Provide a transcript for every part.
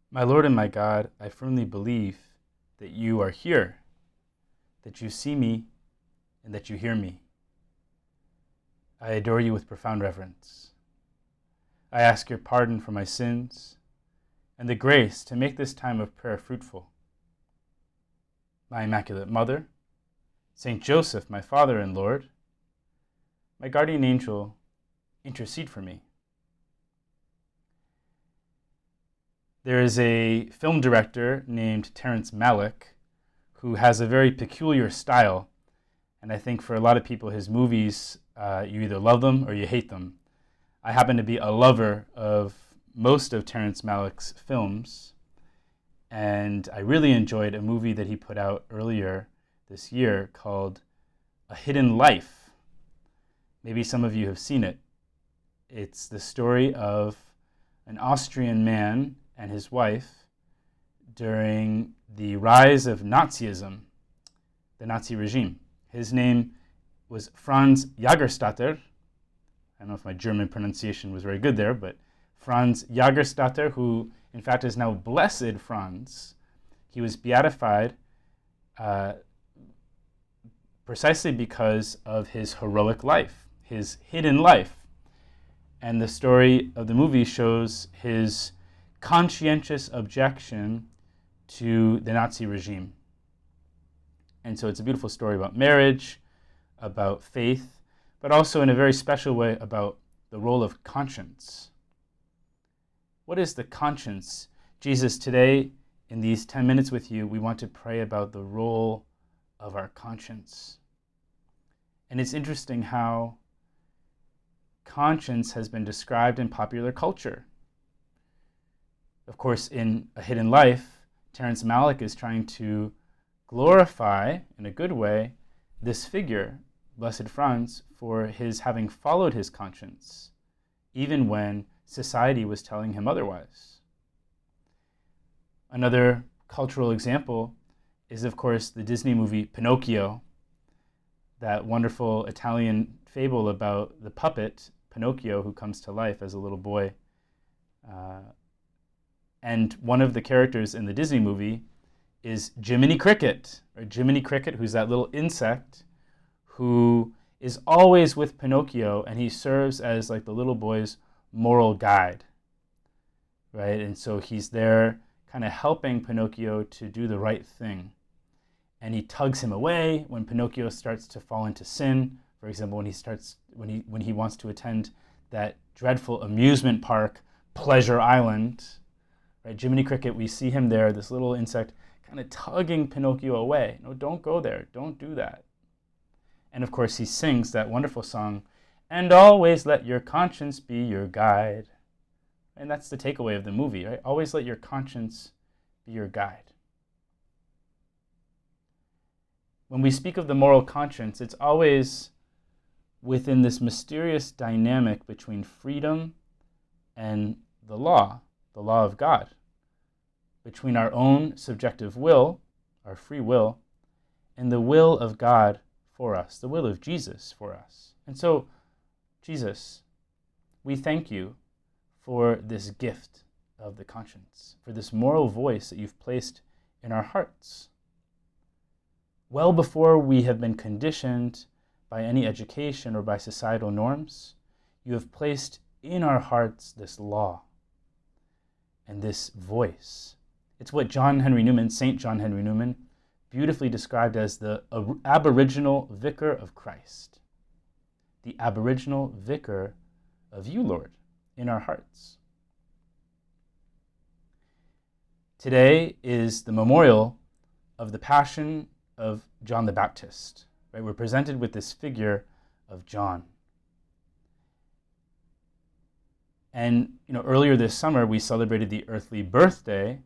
My Lord and my God, I firmly believe that you are here, that you see me, and that you hear me. I adore you with profound reverence. I ask your pardon for my sins and the grace to make this time of prayer fruitful. My Immaculate Mother, Saint Joseph, my Father and Lord, my guardian angel, intercede for me. There is a film director named Terrence Malick who has a very peculiar style, and I think for a lot of people his movies, you either love them or you hate them. I happen to be a lover of most of Terrence Malick's films, and I really enjoyed a movie that he put out earlier this year called A Hidden Life. Maybe some of you have seen it. It's the story of an Austrian man and his wife during the rise of Nazism, the Nazi regime. His name was Franz Jagerstatter. I don't know if my German pronunciation was very good there, but Franz Jagerstatter, who in fact is now Blessed Franz. He was beatified precisely because of his heroic life, his hidden life. And the story of the movie shows his conscientious objection to the Nazi regime. And so it's a beautiful story about marriage, about faith, but also in a very special way about the role of conscience. What is the conscience? Jesus, today in these 10 minutes with you, we want to pray about the role of our conscience. And it's interesting how conscience has been described in popular culture. Of course, in A Hidden Life, Terrence Malick is trying to glorify, in a good way, this figure, Blessed Franz, for his having followed his conscience, even when society was telling him otherwise. Another cultural example is, of course, the Disney movie Pinocchio, that wonderful Italian fable about the puppet, Pinocchio, who comes to life as a little boy. And one of the characters in the Disney movie is Jiminy Cricket, or Jiminy Cricket, who's that little insect who is always with Pinocchio, and he serves as like the little boy's moral guide, right? And so he's there kind of helping Pinocchio to do the right thing. And he tugs him away when Pinocchio starts to fall into sin. For example, when he wants to attend that dreadful amusement park, Pleasure Island, right? Jiminy Cricket, we see him there, this little insect, kind of tugging Pinocchio away. No, don't go there. Don't do that. And of course, he sings that wonderful song, "And always let your conscience be your guide." And that's the takeaway of the movie, right? Always let your conscience be your guide. When we speak of the moral conscience, it's always within this mysterious dynamic between freedom and the law of God, between our own subjective will, our free will, and the will of God for us, the will of Jesus for us. And so, Jesus, we thank you for this gift of the conscience, for this moral voice that you've placed in our hearts. Well before we have been conditioned by any education or by societal norms, you have placed in our hearts this law and this voice. It's what St. John Henry Newman, beautifully described as the aboriginal vicar of Christ. The aboriginal vicar of you, Lord, in our hearts. Today is the memorial of the Passion of John the Baptist. Right? We're presented with this figure of John. And earlier this summer, we celebrated the earthly birthday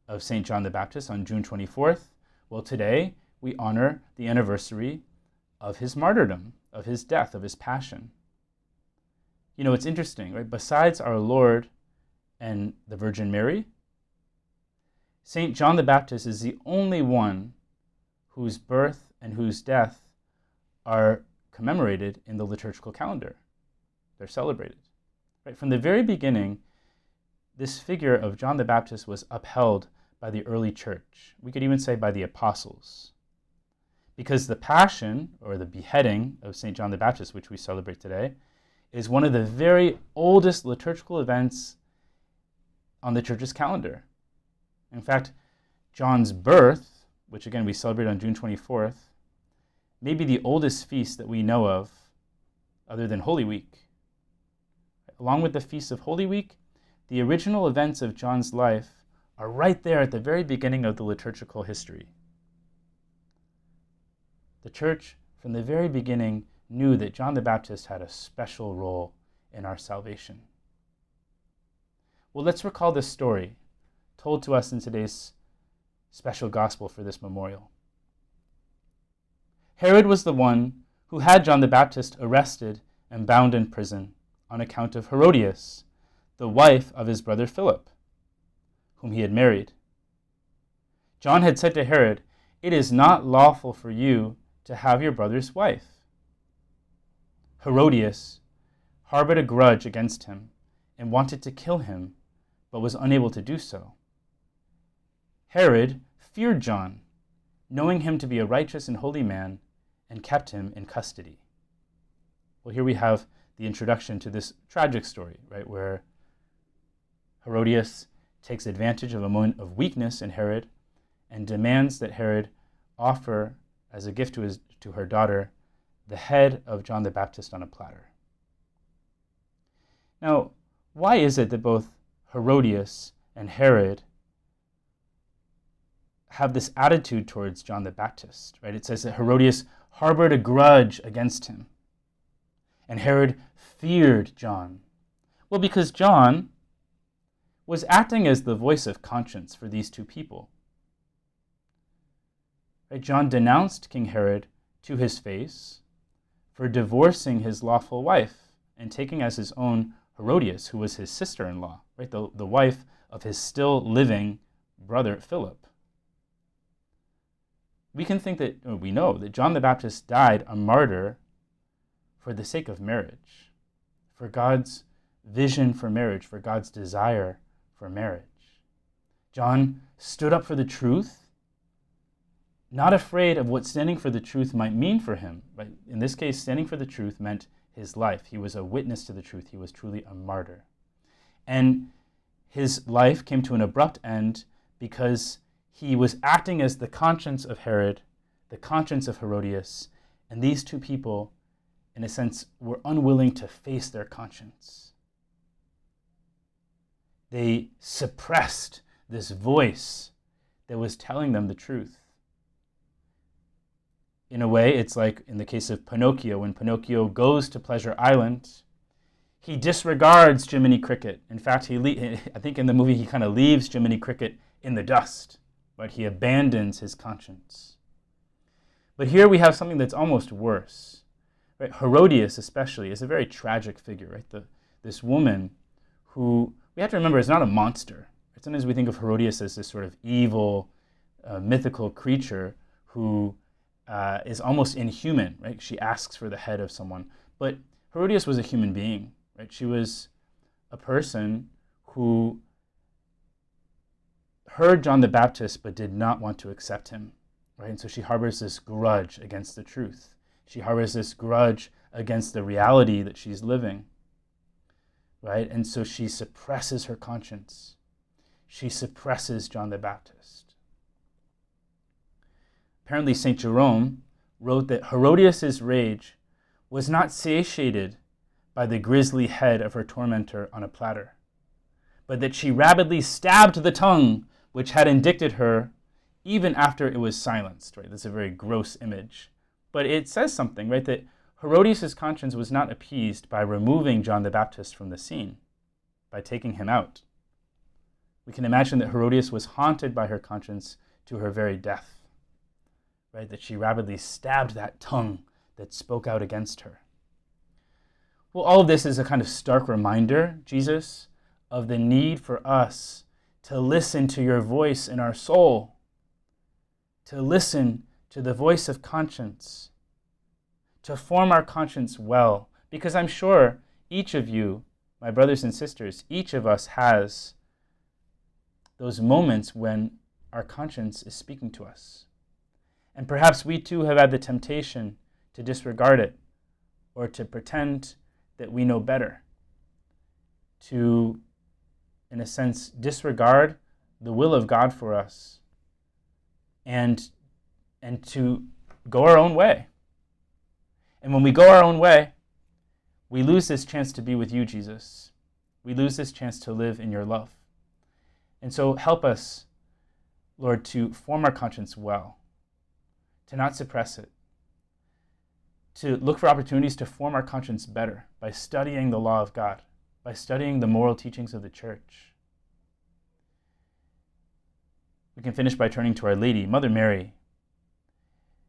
of St. John the Baptist on June 24th. Well, today we honor the anniversary of his martyrdom, of his death, of his passion. It's interesting, right? Besides our Lord and the Virgin Mary, St. John the Baptist is the only one whose birth and whose death are commemorated in the liturgical calendar. They're celebrated. Right? From the very beginning, this figure of John the Baptist was upheld by the early church. We could even say by the apostles. Because the passion, or the beheading of St. John the Baptist, which we celebrate today, is one of the very oldest liturgical events on the church's calendar. In fact, John's birth, which again we celebrate on June 24th, may be the oldest feast that we know of other than Holy Week. Along with the feast of Holy Week, the original events of John's life are right there at the very beginning of the liturgical history. The church, from the very beginning, knew that John the Baptist had a special role in our salvation. Well, let's recall this story told to us in today's special gospel for this memorial. Herod was the one who had John the Baptist arrested and bound in prison on account of Herodias, the wife of his brother Philip, whom he had married. John had said to Herod, "It is not lawful for you to have your brother's wife." Herodias harbored a grudge against him and wanted to kill him, but was unable to do so. Herod feared John, knowing him to be a righteous and holy man, and kept him in custody. Well, here we have the introduction to this tragic story, right, where Herodias takes advantage of a moment of weakness in Herod and demands that Herod offer as a gift to her daughter the head of John the Baptist on a platter. Now, why is it that both Herodias and Herod have this attitude towards John the Baptist, right? It says that Herodias harbored a grudge against him, and Herod feared John. Well, because John was acting as the voice of conscience for these two people. Right? John denounced King Herod to his face for divorcing his lawful wife and taking as his own Herodias, who was his sister-in-law, right? The wife of his still living brother Philip. We can think that, or we know that John the Baptist died a martyr for the sake of marriage, for God's vision for marriage, for God's desire for marriage. John stood up for the truth, not afraid of what standing for the truth might mean for him. But in this case, standing for the truth meant his life. He was a witness to the truth. He was truly a martyr. And his life came to an abrupt end because he was acting as the conscience of Herod, the conscience of Herodias, and these two people, in a sense, were unwilling to face their conscience. They suppressed this voice that was telling them the truth. In a way, it's like in the case of Pinocchio. When Pinocchio goes to Pleasure Island, he disregards Jiminy Cricket. In fact, I think in the movie he kind of leaves Jiminy Cricket in the dust, but he abandons his conscience. But here we have something that's almost worse. Right? Herodias especially is a very tragic figure. Right? This woman who, we have to remember, is not a monster. Right? Sometimes we think of Herodias as this sort of evil, mythical creature who is almost inhuman, right? She asks for the head of someone. But Herodias was a human being, right? She was a person who heard John the Baptist but did not want to accept him, right? And so she harbors this grudge against the truth. She harbors this grudge against the reality that she's living, right? And so she suppresses her conscience. She suppresses John the Baptist. Apparently, St. Jerome wrote that Herodias' rage was not satiated by the grisly head of her tormentor on a platter, but that she rapidly stabbed the tongue which had indicted her even after it was silenced. Right? That's a very gross image. But it says something, right? That Herodias' conscience was not appeased by removing John the Baptist from the scene, by taking him out. We can imagine that Herodias was haunted by her conscience to her very death. Right, that she rapidly stabbed that tongue that spoke out against her. Well, all of this is a kind of stark reminder, Jesus, of the need for us to listen to your voice in our soul, to listen to the voice of conscience, to form our conscience well, because I'm sure each of you, my brothers and sisters, each of us has those moments when our conscience is speaking to us. And perhaps we too have had the temptation to disregard it or to pretend that we know better, to, in a sense, disregard the will of God for us and to go our own way. And when we go our own way, we lose this chance to be with you, Jesus. We lose this chance to live in your love. And so help us, Lord, to form our conscience well, to not suppress it, to look for opportunities to form our conscience better by studying the law of God, by studying the moral teachings of the church. We can finish by turning to Our Lady, Mother Mary.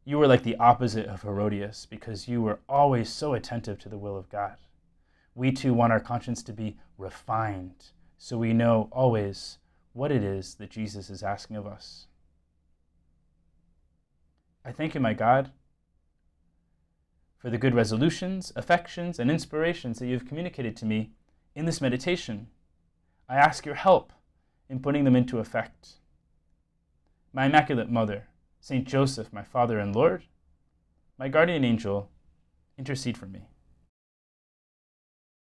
You were like the opposite of Herodias because you were always so attentive to the will of God. We too want our conscience to be refined so we know always what it is that Jesus is asking of us. I thank you, my God, for the good resolutions, affections, and inspirations that you have communicated to me in this meditation. I ask your help in putting them into effect. My Immaculate Mother, Saint Joseph, my Father and Lord, my guardian angel, intercede for me.